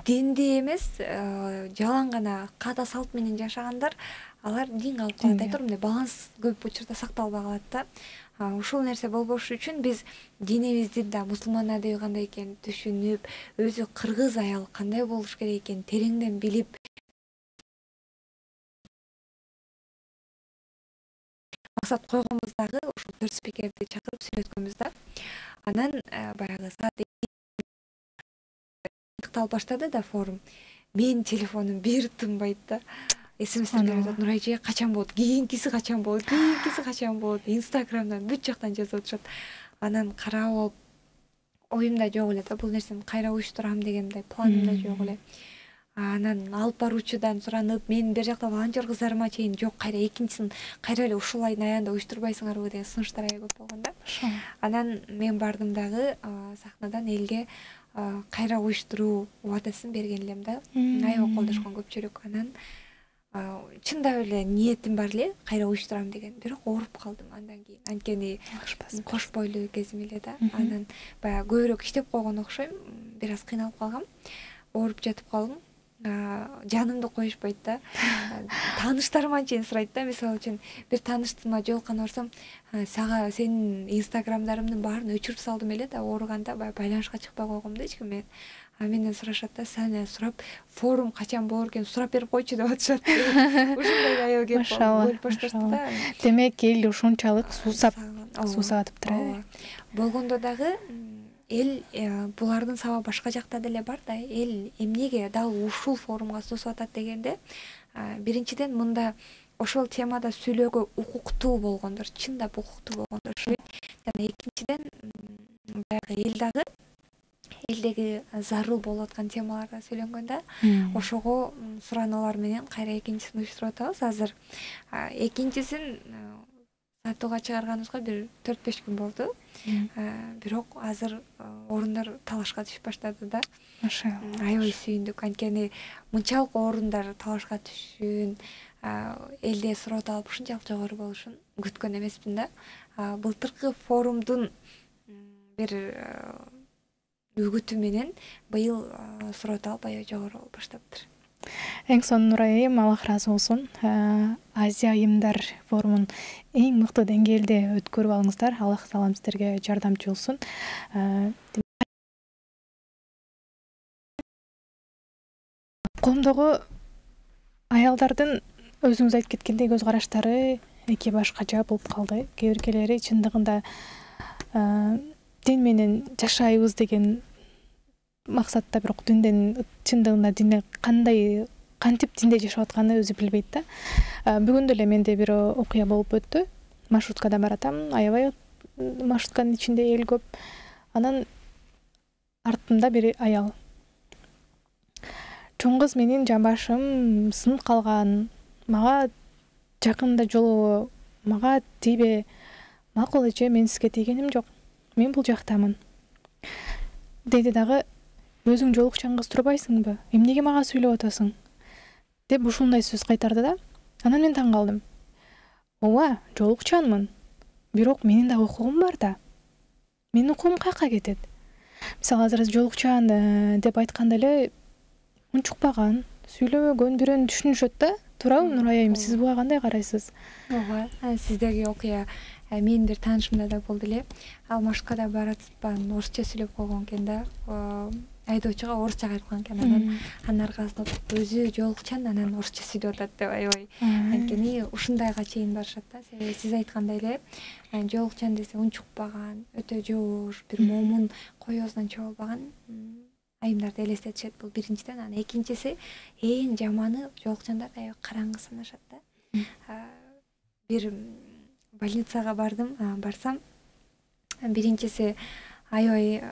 динди эмес, жалаң гана каада салт менен жашагандар, алар дин калып калат. Айтор мындай баланс көп учурда сакталбай калат да. Ушул нерсе болбош үчүн биз динибизди да, мусулман адеби кандай экенин түшүнүп, өзү кыргыз аял кандай болуш керек экенин тереңден билип, максат койгонбуз дагы ушул 4 спикерди чакырып сүйлөткөнбүз да. Анан баягы саат тыкталып баштады да форум. Менин телефонум бир тынбайт да. СМСтер келип атат, Нурай эже качан болот, кийинкиси качан болот, кийинкиси качан болот, Инстаграмдан бүт жактан жазып атышат. Анан карап алып оюмда жок эле да, бул нерсени кайра уюштурам деген мындай планымда жок эле. Анан алып баруучудан суранып, мен бер жакта волонтер кыздарыма чейин жок, кайра экинчисин кайра эле ушул айдын аягында уюштурбайсыңарбы деген сунуштар аябай көп болгон да. Анан мен бардым дагы сахнадан элге кайра уюштуруу убадасын берген элем да. Аябай колдошкон көпчүлүк. Анан чындап эле ниетим бар эле кайра уюштурам деген, бирок ооруп калдым андан кийин. Анткени кош бойлуу кезим эле да. Анан баягы көбүрөөк иштеп койгон окшойм, бир аз кыйналып калгам. Ооруп жатып калдым. Жанымды коюшпайт да. Тааныштарыма чейин сурайт да. Мисалы үчүн бир тааныштыма жолукканда барсам, сага сенин инстаграмдарымдын баарын өчүрүп салдым эле да, ооруганда байланышка чыкпай койгом да эч ким менен. Менден сурашат да, сени сурап, форум качан болор экен, сурап берип койчу деп атышат. Ушундай аябай кеп бөлүп башташты да. Демек эл ушунчалык суусап атыптыр. Болгондо дагы эл булардын сабабы башка жакта деле бар да. Эл эмнеге дал ушул форумга суусуп атат дегенде, биринчиден мында ошол темада сүйлөөгө укуктуу болгондор, чындап укуктуу болгондор ушул. Жана экинчиден баягы элдеги зарыл болуп аткан темаларда сүйлөнгөндө, ошого суранулар менен кайра экинчисин уюштуруп атабыз азыр. Экинчисин сатууга чыгарганыбызга бир 4-5 күн болду. Бирок азыр орундар талашка түшүп баштады да. Аябай сүйүндүк, анткени мынчалык орундар талашка түшүшүн, элде суроо алып ушунчалык жогору болушун күткөн эмеспин да. Былтыркы форумдун бир үгүтү менен быйыл суроо алып аябай жогору болуп баштаптыр. Эң сонун Нурай айым, Аллах ыраазы болсун. Азия айымдар форумун эң мыкты деңгээлде өткөрүп алыңыздар. Аллах таалам сиздерге жардамчы болсун. Коомдогу аялдардын өзүңүз айтып кеткендей көз караштары эки башка жак болуп калды. Кээ биркелери чындыгында дин менен жашайбыз деген максатта, бирок чындыгында динден кантип динде жашап атканын өзү билбейт да. Бүгүн деле менде бир окуя болуп өттү. Маршруткада баратам, аябай маршрутканын ичинде эл көп. Анан артымда бир аял. Чоң кыз менин жамбашым сынып калган. Мага жакында жолу мага тийбе. Макул эже, мен сизге тийгеним жок. Мен бул жактамын. Дейди дагы, өзүң жолукчан кыз турбайсыңбы? Эмнеге мага сүйлөп атасың? Деп ушундай сөз кайтарды да. Анан мен таң калдым. Ооба, жолукчанмын. Бирок менин да укугум бар да. Менин укугум каяка кетет? Мисалы азыр жолукчан деп айтканда эле унчукпаган, сүйлөмөгөн бирөөнү түшүнүшөт да. Туурабы Нурай айым, сиз буга кандай карайсыз? Ооба, сиздеги окуя менин бир таанышымда да болду эле. Ал маршруткада баратпан орусча сүйлөп койгон экен да. Айдоочуга орусча кайтып калган экен. Анын аркасында өзү жолукчан, анан орусча сүйлөп атат деп аябай. Анткени ушундайга чейин барышат да. Себеби сиз айткандай эле, жолукчан десе унчукпаган, өтө жоош, бир момун коёзунан чогулбаган айымдарды элестетишет. Бул биринчиден. Анан экинчиси, эң жаманы жолукчандар аябай караңгы санашат да. Бир больницага барсам, биринчиси аябай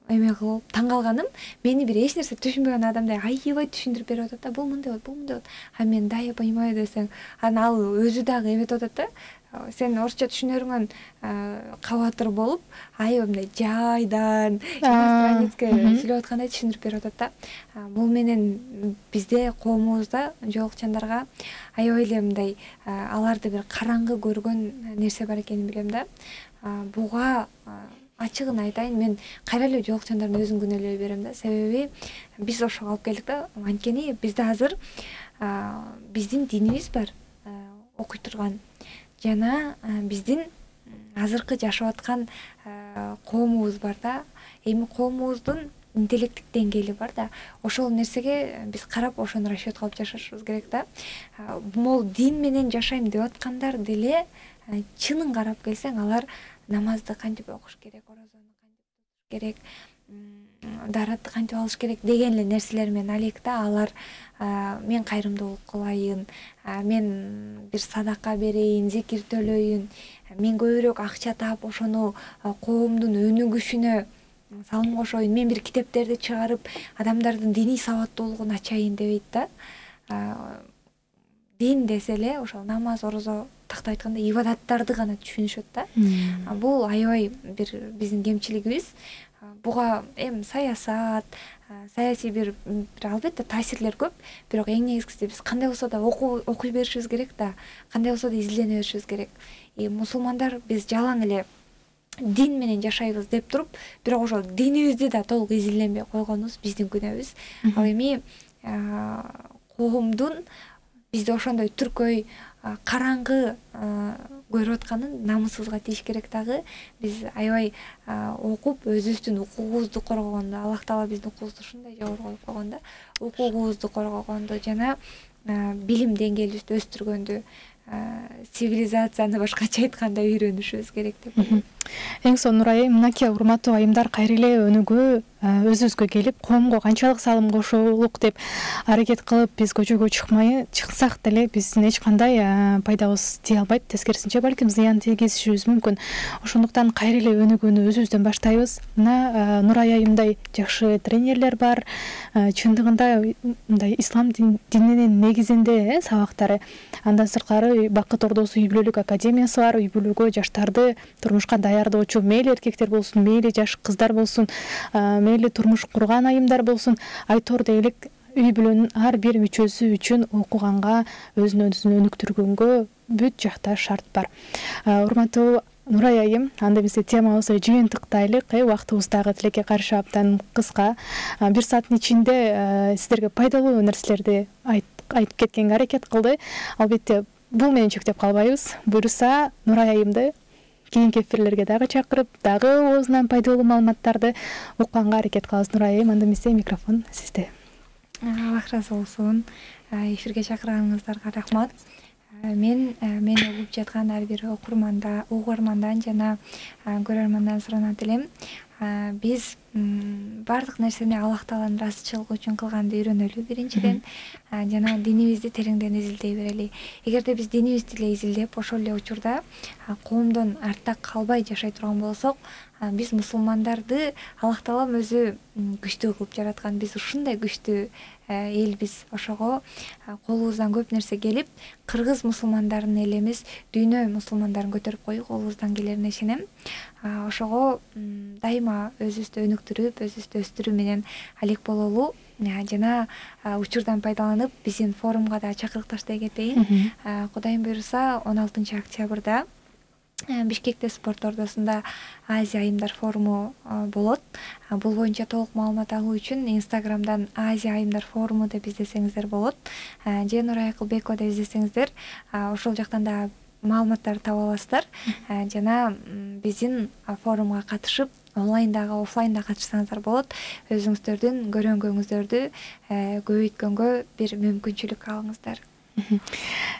эме кылып таң калганым, мени бир эч нерсе түшүнбөгөн адамдай аябай түшүндүрүп берип атат да. Бул мындай болот, бул мындай болот. Мен да я понимаю десең, анан ал өзү дагы эметип атат да. сен орусча түшүнөрүңөн кабатыр болуп аябай мындай жайдан страницке сүйлөп аткандай түшүндүрүп берип атат да. Бул менен бизде коомубузда жоолукчандарга аябай эле мындай аларды бир караңгы көргөн нерсе бар экенин билем да. Буга ачыгын айтайын, мен кайра эле жоолукчандардын өзүн күнөөлөй берем да. Себеби биз ошого алып келдик да. Анткени бизде азыр биздин динибиз бар, окуй турган жана биздин азыркы жашап аткан коомубуз бар да. Эми коомубуздун интеллекттик деңгээли бар да. Ошол нерсеге биз карап ошону расчет кылып жашашыбыз керек да. Могу дин менен жашайм деп аткандар деле чынын карап келсең, алар намазды кантип окуш керек, орозону кантип тутуш керек, даратты кантип алыш керек деген эле нерселер менен алек да. Алар мен кайрымдуулук кылайын, мен бир садака берейин, зекир төлөйүн, мен көбүрөөк акча таап ошону коомдун өнүгүшүнө салым кошоюн, мен бир китептерди чыгарып адамдардын диний сабаттуулугун ачайын дебейт да. Дин десе эле ошол намаз, орозо, тактап айтканда ибадаттарды гана түшүнүшөт да. Бул аябай бир биздин кемчилигибиз. Буга эми саясат, саясий бир албетте таасирлер көп, бирок эң негизгиси биз кандай болсо да окуй беришибиз керек да, кандай болсо да изилдене беришибиз керек. Мусулмандар биз жалаң эле дин менен жашайбыз деп туруп, бирок ошол динибизди да толук изилденбей койгонубуз биздин күнөөбүз. Ал эми коомдун бизде ошондой түркөй караңгы көрүп атканын намысыбызга тийиш керек дагы. Биз аябай окуп өзүбүздүн укугубузду коргогондо, Аллах Таала биздин укугубузду ушундай жогору коюп койгондо, укугубузду коргогондо жана билим деңгээлибизди өстүргөндө, цивилизацияны башкача айтканда үйрөнүшүбүз керек деп ойлойм. Эң сонун Нурай, мынакей урматтуу айымдар кайра эле өнүгүү өзүбүзгө келип, коомго канчалык салым кошолук деп аракет кылып биз көчөгө чыксак деле биздин эч кандай пайдабыз тие албайт, тескерисинче балким зыян тийгизишибиз мүмкүн. Ошондуктан кайра эле өнүгүүнү өзүбүздөн баштайбыз. Мына Нурай айымдай жакшы тренерлер бар, чындыгында мындай ислам дининин негизинде сабактары. Андан сырткары Бакыт Ордосу үй бүлөлүк академиясы бар, үй бүлөгө жаштарды турмушка даярдоочу, мейли эркектер болсун, мейли жаш кыздар болсун, мейли турмуш курган айымдар болсун, айтордой элек үй бүлөнүн ар бир мүчөсү үчүн окуганга, өзүн өзүн өнүктүргөнгө бүт жакта шарт бар. Урматтуу Нурай айым, анда бизде темабызды жыйынтыктайлык, убактыбыз дагы тилекке каршы абдан кыска. 1 сааттын ичинде сиздерге пайдалуу нерселерди айтып кеткенге аракет кылды. Албетте бул менен чектеп калбайбыз. Буюрса Нурай айымды кийинки эфирлерге дагы чакырып, дагы оозунан пайдалуу маалыматтарды укканга аракет кылабыз. Нурай айым, анда эмесе микрофон сизде. Аллах ыраазы болсун. Эфирге чакырганыңыздарга рахмат. Мени угуп жаткан ар бир угармандан жана көрөрмандан суранат элем. Биз бардык нерсени Аллах Тааланын ыраазычылыгы үчүн кылганды үйрөнөлү биринчиден, жана динибизди тереңден изилдей берели. Эгерде биз динибизди эле изилдеп, ошол эле учурда коомдон артта калбай жашай турган болсок, биз мусулмандарды Аллах Таалам өзү күчтүү кылып жараткан. Биз ушундай күчтүү элбиз. Ошого колубуздан көп нерсе келип, кыргыз мусулмандарынын элемиз дүйнө мусулмандарын көтөрүп коюу колубуздан келерине ишенем. Ошого дайыма өзүбүздү өнүктүрүп, өзүбүздү өстүрүү менен алек бололу, жана учурдан пайдаланып биздин форумга да чакырык таштай кетейин. Кудайым буйруса 16 октябрда Бишкекте спорт ордосунда Азия айымдар форуму болот. Бул боюнча толук маалымат алуу үчүн Инстаграмдан Азия айымдар форуму деп издесеңиздер болот. Же Нурай Акылбекова деп издесеңиздер, ошол жактан да маалыматтарды таба аласыздар. Жана биздин форумга катышып, онлайндагы, офлайнда катышсаңыздар болот. Өзүңүздөрдүн көрөнгөнүңүздөрдү көбөйткөнгө бир мүмкүнчүлүк алыңыздар.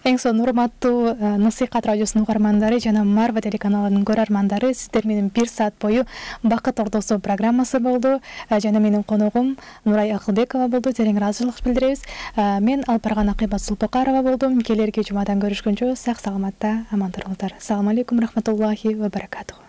Эң сонун урматтуу Насыйкат радиосунун угармандары жана Марва телеканалынын көрөрмандары, сиздер менен 1 саат бою Бакыт Ордосу программасы болду. Жана менин коногум Нурай Акылбекова болду. Терең ыраазычылык билдиребиз. Мен Алпарган Акыйбат Сулпакарова болдум. Келерки жумадан көрүшкөнчө сак саламатта аман туруңуздар. Assalomu alaykum rahmatullohi va barakatuh.